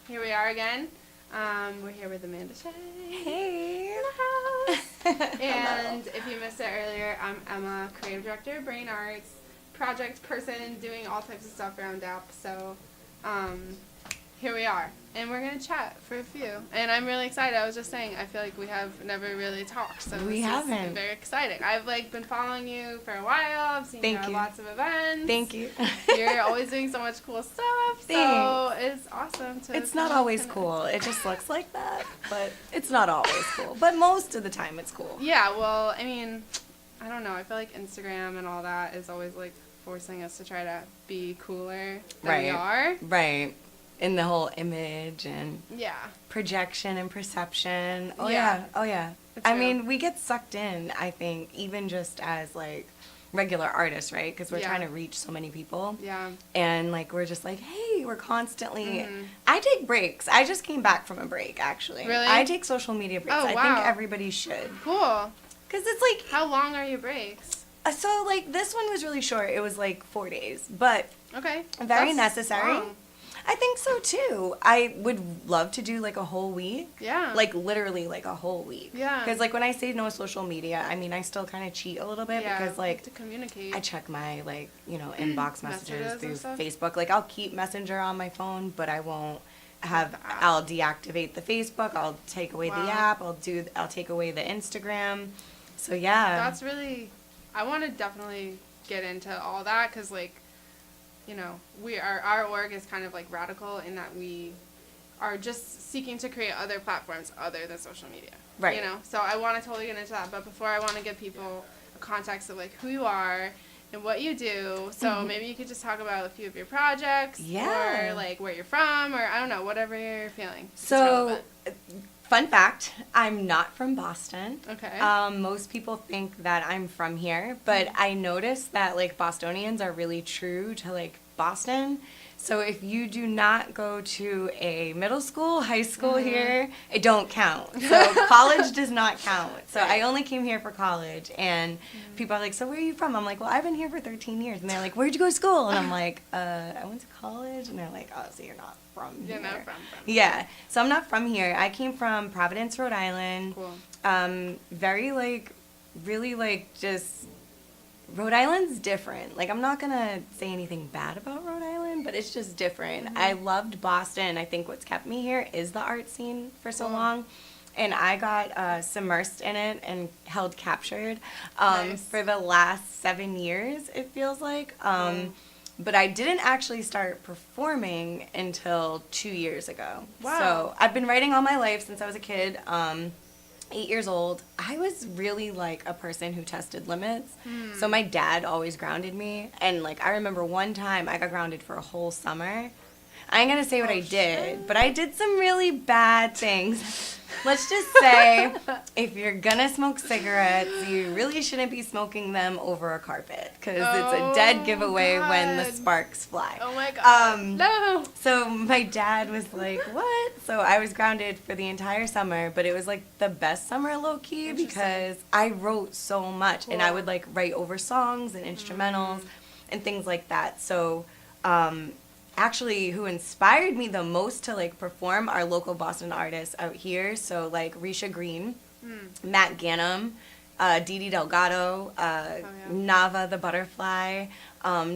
here we are again. We're here with Amanda Shea. Hey. In the house. And if you missed it earlier, I'm Emma, creative director, brain arts, project person, doing all types of stuff around DAP. So here we are. And we're going to chat for a few. And I'm really excited. I was just saying, I feel like we have never really talked. So we haven't. Very exciting. I've been following you for a while. I've seen you at lots of events. Thank you. You're always doing so much cool stuff. Thanks. So it's awesome to. It's not always cool. It just looks like that, but it's not always cool. But most of the time, it's cool. Yeah. Well, I mean, I don't know. I feel like Instagram and all that is always forcing us to try to be cooler than we are. Right. In the whole image and projection and perception. Oh yeah. I mean, we get sucked in, I think, even just as regular artists, right? Because we're trying to reach so many people. Yeah. And we're just hey, we're constantly. I take breaks. I just came back from a break, actually. Really? I take social media breaks. Oh, I think everybody should. Cool. Because it's How long are your breaks? So this one was really short. It was 4 days, but okay, very necessary. Long. I think so too. I would love to do a whole week. Yeah. Literally a whole week. Yeah. Because when I say no social media, I mean I still kind of cheat a little bit because to communicate. I check my inbox messages through Facebook. I'll keep Messenger on my phone, but I won't I'll deactivate the Facebook. I'll take away the app. I'll take away the Instagram. So yeah. That's really. I want to definitely get into all that because our org is kind of radical in that we are just seeking to create other platforms other than social media. Right. So I want to totally get into that. But before, I want to give people a context of who you and what you do. So maybe you could just talk about a few of your projects. Yeah. Or where you're from, or I don't know, whatever you're feeling. So, fun fact, I'm not from Boston. Okay. Most people think that I'm from here, but I noticed that Bostonians are really true to Boston. So if you do not go to a middle school, high school here, it don't count. So college does not count. So I only came here for college, and people are so where are you from? I'm well, I've been here for 13 years. And they're where'd you go to school? And I'm I went to college. And they're oh, so you're not from here. You're not from. Yeah. So I'm not from here. I came from Providence, Rhode Island. Cool. Very really just Rhode Island's different. I'm not going to say anything bad about Rhode Island, but it's just different. I loved Boston. I think what's kept me here is the art scene for so long. And I got submersed in it and held captured for the last 7 years, it feels like. But I didn't actually start performing until 2 years ago. Wow. So I've been writing all my life since I was a kid. 8 years old. I was really a person who tested limits. So my dad always grounded me. And I remember one time I got grounded for a whole summer. I ain't gonna say what I did, but I did some really bad things. Let's just say, if you're gonna smoke cigarettes, you really shouldn't be smoking them over a carpet, because it's a dead giveaway when the sparks fly. Oh my God. No! So my dad was what? So I was grounded for the entire summer, but it was the best summer low-key, because I wrote so much, and I would write over songs and instrumentals and things like that. So, actually, who inspired me the most to perform are local Boston artists out here. So Risha Green, Matt Gannum, Didi Delgado, Nava the Butterfly,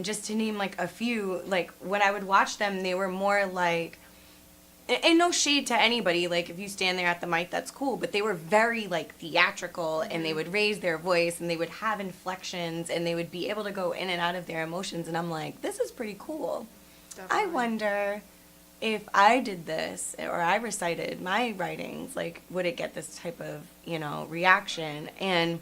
just to name a few. When I would watch them, they were more and no shade to anybody, if you stand there at the mic, that's cool, but they were very theatrical, and they would raise their voice, and they would have inflections, and they would be able to go in and out of their emotions, and I'm this is pretty cool. Definitely. I wonder if I did this, or I recited my writings, would it get this type of, reaction? And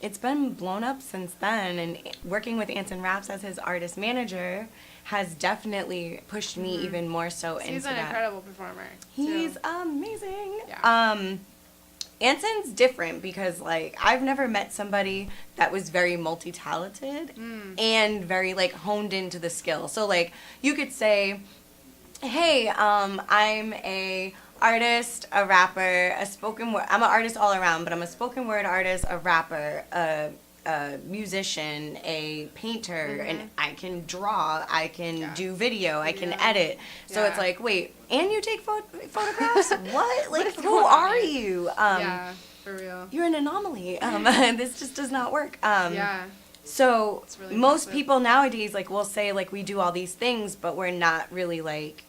it's been blown up since then, and working with Anson Raps as his artist manager has definitely pushed me even more so into that. He's an incredible performer. He's amazing. Yeah. Anson's different because, I've never met somebody that was very multi-talented and very, honed into the skill. So, you could say, hey, I'm a artist, a rapper, a spoken word. I'm an artist all around, but I'm a spoken word artist, a rapper, a a musician, a painter, and I can draw, I can do video, I can edit. So it's like, wait, and you take photographs? What? Like, who are you? Yeah, for real. You're an anomaly. This just does not work. Yeah. So Really most people nowadays, like, will say, like, we do all these things, but we're not really, like,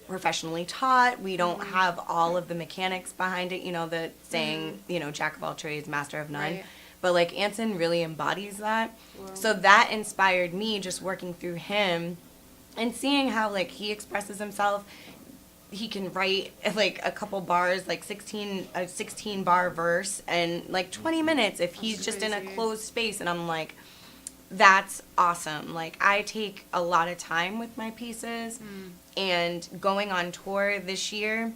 professionally taught. We don't have all of the mechanics behind it, you know, the saying, you know, jack of all trades, master of none. Right. But, like, Anson really embodies that. Wow. So that inspired me, just working through him and seeing how, like, he expresses himself. He can write, like, a couple bars, like, 16-bar verse in, like, 20 minutes if he's just in a closed space. And I'm like, that's awesome. Like, I take a lot of time with my pieces, and going on tour this year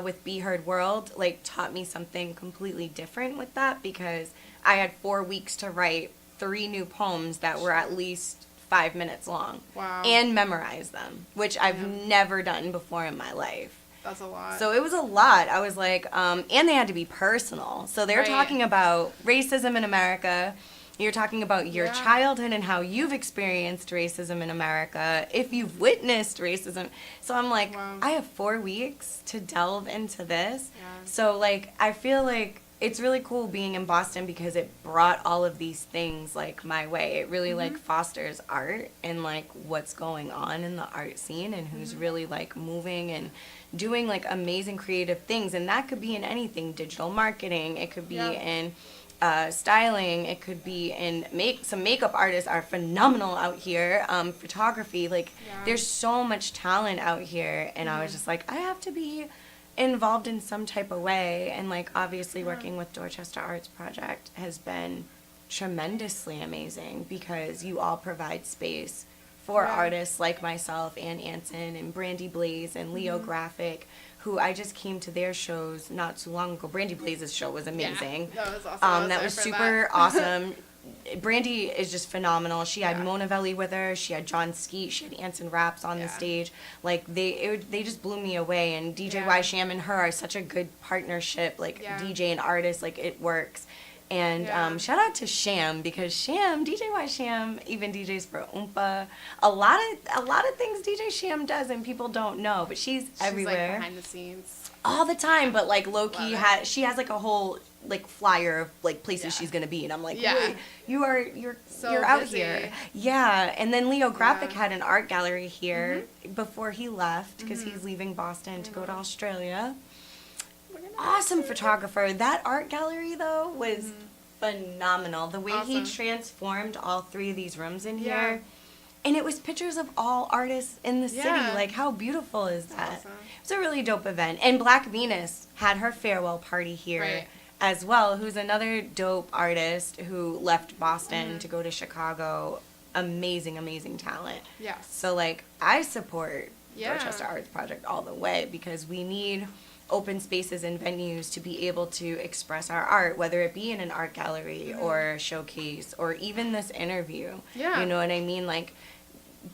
with Be Heard World, like, taught me something completely different with that, because I had 4 weeks to write 3 new poems that were at least 5 minutes long. Wow. And memorize them, which I've never done before in my life. That's a lot. So it was a lot. I was like, and they had to be personal. So they're talking about racism in America. You're talking about your childhood and how you've experienced racism in America, if you've witnessed racism. So I'm like, I have 4 weeks to delve into this. Yeah. So, like, I feel like it's really cool being in Boston because it brought all of these things, like, my way. It really, like, fosters art and, like, what's going on in the art scene and who's really, like, moving and doing, like, amazing creative things. And that could be in anything, digital marketing. It could be in styling, it could be in some makeup artists are phenomenal out here, photography, like there's so much talent out here, and I was just like, I have to be involved in some type of way, and like obviously working with Dorchester Arts Project has been tremendously amazing because you all provide space for artists like myself and Anson and Brandy Blaze and Leo Graphic, who I just came to their shows not too long ago. Brandy Blaze's show was amazing. Yeah, that was awesome. That was super awesome. Brandy is just phenomenal. She had Mona Velli with her. She had John Skeet. She had Anson Raps on the stage. Like, they just blew me away. And DJ Y Sham and her are such a good partnership. Like, DJ and artist, like, it works. And shout out to Sham, because DJ Y Sham even DJs for Oompa. A lot of things DJ Sham does and people don't know, but she's everywhere. Like behind the scenes. All the time, but like low-key she has like a whole like flyer of like places she's gonna be, and I'm like, wait, you're out busy here. Yeah, and then Leo Graphic had an art gallery here before he left because he's leaving Boston to go to Australia. Awesome photographer. That art gallery though was phenomenal. The way he transformed all 3 of these rooms in here. And it was pictures of all artists in the city. Like, how beautiful is that? Awesome. It was a really dope event. And Black Venus had her farewell party here as well, who's another dope artist who left Boston to go to Chicago. Amazing, amazing talent. Yes. So, like, I support Dorchester Arts Project all the way because we need open spaces and venues to be able to express our art, whether it be in an art gallery or a showcase or even this interview. Yeah. You know what I mean? Like,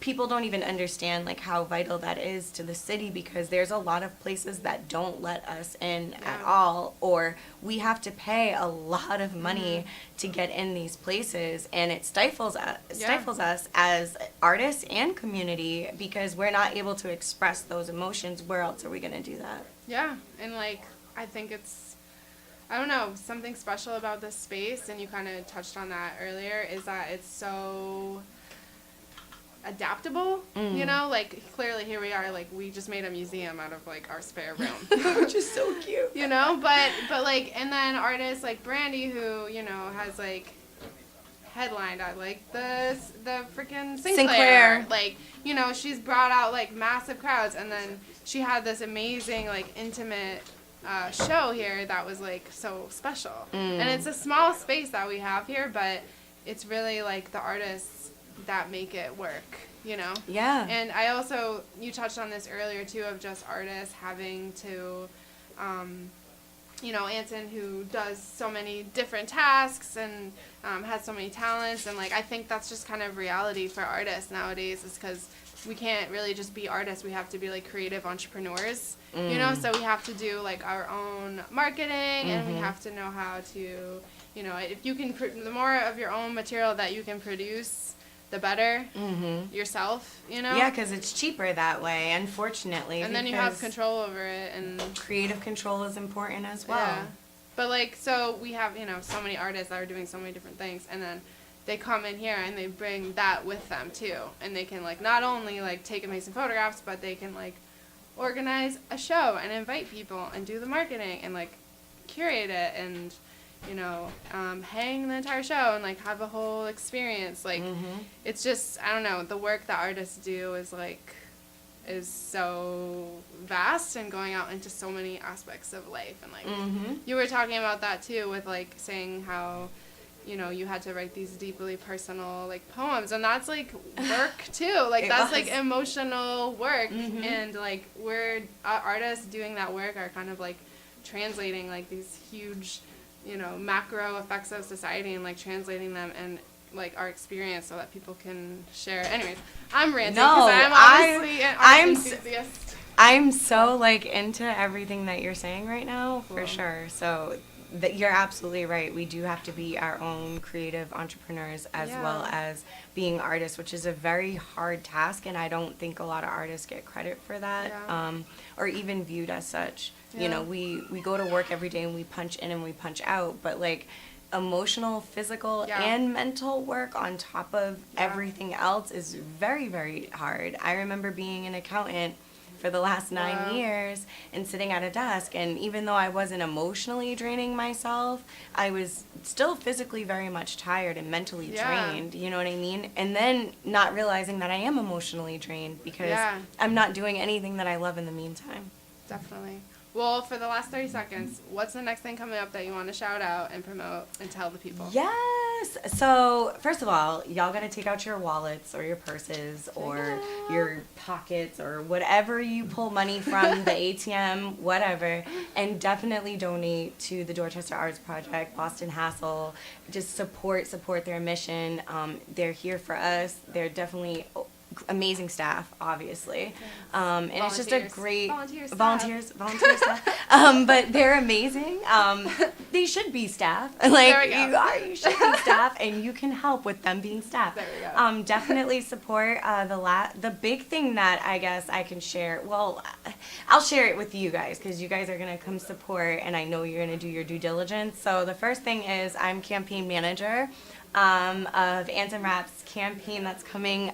people don't even understand like how vital that is to the city because there's a lot of places that don't let us in at all, or we have to pay a lot of money to get in these places, and it stifles us as artists and community because we're not able to express those emotions. Where else are we going to do that? Yeah, and like I think it's, I don't know, something special about this space, and you kind of touched on that earlier, is that it's so adaptable, you know, like clearly here we are, like we just made a museum out of like our spare room, which is so cute, you know, but like, and then artists like Brandy, who, you know, has like headlined at like the freaking Sinclair, like, you know, she's brought out like massive crowds, and then she had this amazing like intimate show here that was like so special, and it's a small space that we have here, but it's really like the artists that make it work, you know? Yeah. And I also, you touched on this earlier too, of just artists having to, you know, Anson, who does so many different tasks and has so many talents, and like I think that's just kind of reality for artists nowadays, is because we can't really just be artists, we have to be like creative entrepreneurs, you know, so we have to do like our own marketing, and we have to know how to, you know, if you can, the more of your own material that you can produce, the better yourself, you know? Yeah, because it's cheaper that way, unfortunately. And then you have control over it. And creative control is important as well. Yeah. But, like, so we have, you know, so many artists that are doing so many different things, and then they come in here and they bring that with them, too. And they can, like, not only, like, take amazing photographs, but they can, like, organize a show and invite people and do the marketing and, like, curate it and, you know, hang the entire show and, like, have a whole experience. Like, it's just, I don't know, the work that artists do is, like, is so vast and going out into so many aspects of life. And, like, you were talking about that, too, with, like, saying how, you know, you had to write these deeply personal, like, poems. And that's, like, work, too. Like, that's, like, emotional work. And, like, we're artists doing that work are kind of, like, translating, like, these huge, you know, macro effects of society and, like, translating them and, like, our experience so that people can share. Anyways, I'm ranting because I'm obviously an art enthusiast. I'm so, like, into everything that you're saying right now, for sure. So you're absolutely right. We do have to be our own creative entrepreneurs as well as being artists, which is a very hard task, and I don't think a lot of artists get credit for that, or even viewed as such. You know, we go to work every day and we punch in and we punch out, but, like, emotional, physical, and mental work on top of everything else is very, very hard. I remember being an accountant for the last 9 years and sitting at a desk, and even though I wasn't emotionally draining myself, I was still physically very much tired and mentally drained, you know what I mean? And then not realizing that I am emotionally drained because I'm not doing anything that I love in the meantime. Definitely. Well, for the last 30 seconds, what's the next thing coming up that you want to shout out and promote and tell the people? Yes. So, first of all, y'all got to take out your wallets or your purses or your pockets or whatever you pull money from, the ATM, whatever, and definitely donate to the Dorchester Arts Project, Boston Hassle. Just support their mission. They're here for us. They're definitely amazing staff, obviously, and it's just a great volunteer staff. But they're amazing. They should be staff. Like you should be staff, and you can help with them being staff. There we go. Definitely support the big thing that I guess I can share. Well, I'll share it with you guys because you guys are gonna come support, and I know you're gonna do your due diligence. So the first thing is I'm campaign manager of Anthem Rap's campaign that's coming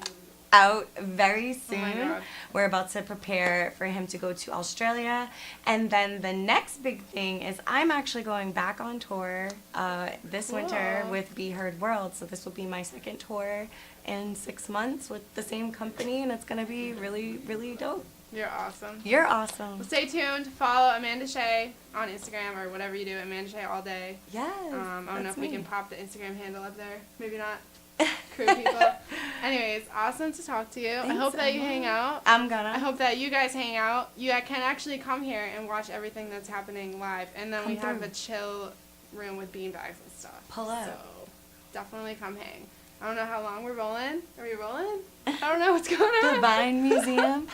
out very soon. Oh my God. We're about to prepare for him to go to Australia. And then the next big thing is I'm actually going back on tour this winter with Be Heard World. So this will be my second tour in 6 months with the same company, and it's going to be really, really dope. You're awesome. You're awesome. Well, stay tuned. Follow Amanda Shea on Instagram or whatever you do. Amanda Shea all day. Yes. I don't know if me. we can pop the Instagram handle up there. Maybe not. Crew people. Anyways, awesome to talk to you. Thanks, I hope that you hang out. I hope that you guys hang out. You can actually come here and watch everything that's happening live. And then we have a chill room with beanbags and stuff. Pull up. So definitely come hang. I don't know how long we're rolling. Are we rolling? I don't know what's going on. Divine Museum.